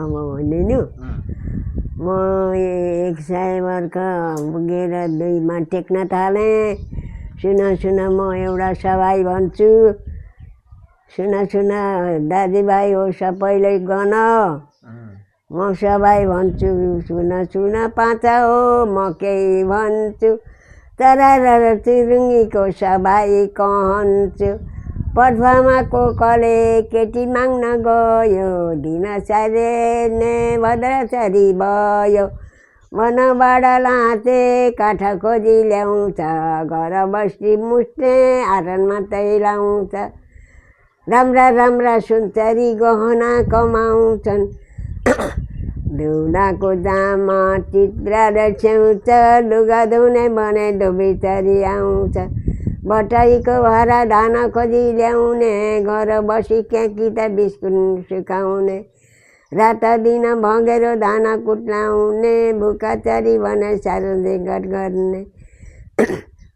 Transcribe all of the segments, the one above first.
अब भनिदिनु म 100 वर्ष पुगेर 2मा टेक्न थालेँ। सुन म एउटा सभाइ भन्छु, सुन दाजुभाइ हो सबैले गन। म सभाइ भन्छु सुन पाँच हो म केही भन्छु, तरर चुरुङ्गीको सभाइ कहन्छु। पद्मामा कोकले केटी माग्न गयो, दिन सारेने भद्रचरी भयो। वनबाट लाँचे काठ खोजी ल्याउँछ, घर बस्ती मुस्ने आरन मात्रै लाउँछ। राम्रा सुनचरी गहना कमाउँछन्, दुलाको जामा चित्रा र छेउँछ। लुगा धुने भने डुबीचरी आउँछ, बटाईको भाडा धान खोजी ल्याउने। घर बसी क्याकी त बिस्कुट सुकाउने, रात दिन भँगेरो धान कुट्लाउने। भुकाचरी भने सारुले गट गर्ने,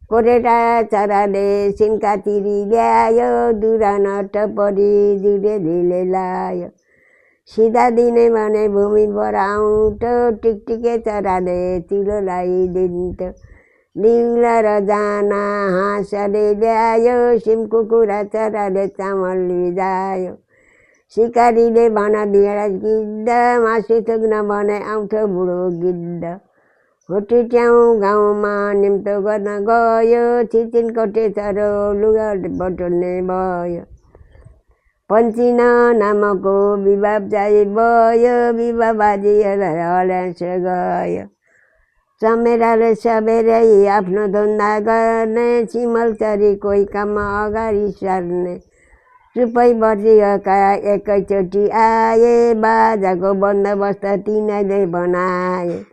कोरेटा चराले सिन्कातिरी ल्यायो। दुरा नट परी जुरेलीले लायो, सिधा दिने भने भूमि बराउँटो। टिकटिके चराले चिलो लगाइदिन्थ्यो, निउला र जाना हाँसले ल्यायो। सिम कुखुरा चराले चामल लिजायो, सिकारीले भन भिडा गिद्ध। मासु थुक्न भने आउँथ्यो बुढो गिद्ध। हुटिट्याउँ गाउँमा निम्तो गर्न गयो, छिचिनकोटे चरो लुगा बटुल्ने भयो। पन्चिन नामको विवाह चाहिँ भयो, विवाह बाजीहरूलाई हल्यास गयो। चमेराले सबेरै आफ्नो धन्दा गर्ने, सिमलचरी कोही काममा अगाडि सर्ने। चुपै बसिएका एकैचोटि आए, बाजाको बन्दोबस्त तिनीले बनाए।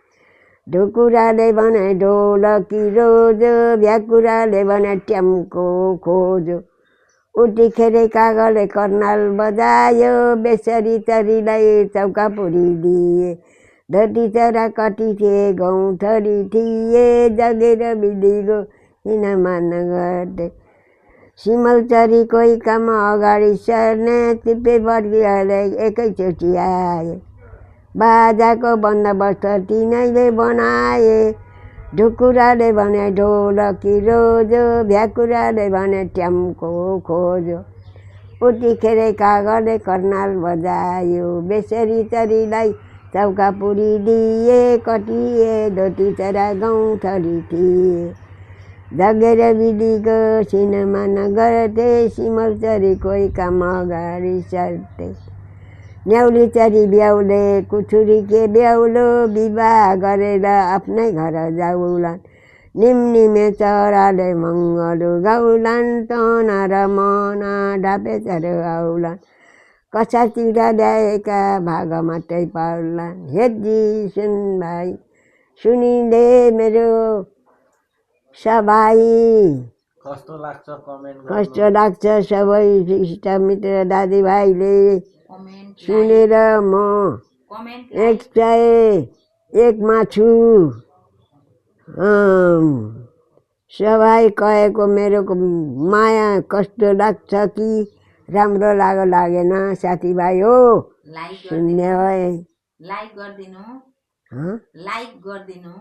ढुकुराले भने ढोलकी रोजो, भ्याकुराले भने ट्याम्को खोजो। उठिखेरै कागले कर्नाल बजायो, बेसरी चरीलाई चौका पुरी दिए। धोती चरा कति थिए गौँथरी थिए, जगेर बिदिको किन मान गर्थे। सिमलचरी कोही काम अगाडि सर्ने, चुप्पे बर्गीहरूले एकैचोटि आए। बाजाको बन्दोबस्त तिनीले बनाए। ढुकुराले भने ढोलकी रोजो, भ्याकुराले भने ट्याम्को खोजो। उठिखेरै कागले कर्नाल बजायो, बेसरी चरीलाई चौका पुरी दिए। कति धोती चरा गौँथरी थिए, जगेर बिदीको सिनेमा नगर्थे। सिमलचरी कोही काम अगाडि सर्थे। न्याउली चरी ब्याउले कुछुरी के ब्याउलो, विवाह गरेर आफ्नै घर जाउलान्। निम्निमे चराले मङ्गलु गाउलान्, तना र मना ढापे चरो आउलान्। कसातिर ल्याएका भाग मात्रै पाउलान्। हेजी सुन भाइ सुनिदे मेरो सभाइ। कस्तो लाग्छ सबै इष्टमित्र दाजुभाइले सुनेर। म 101 मा छु। सबै कहेको मेरो माया कस्तो लाग्छ कि राम्रो लागेन साथीभाइ हो, सुन्ने भए लाइक गरिदिनु।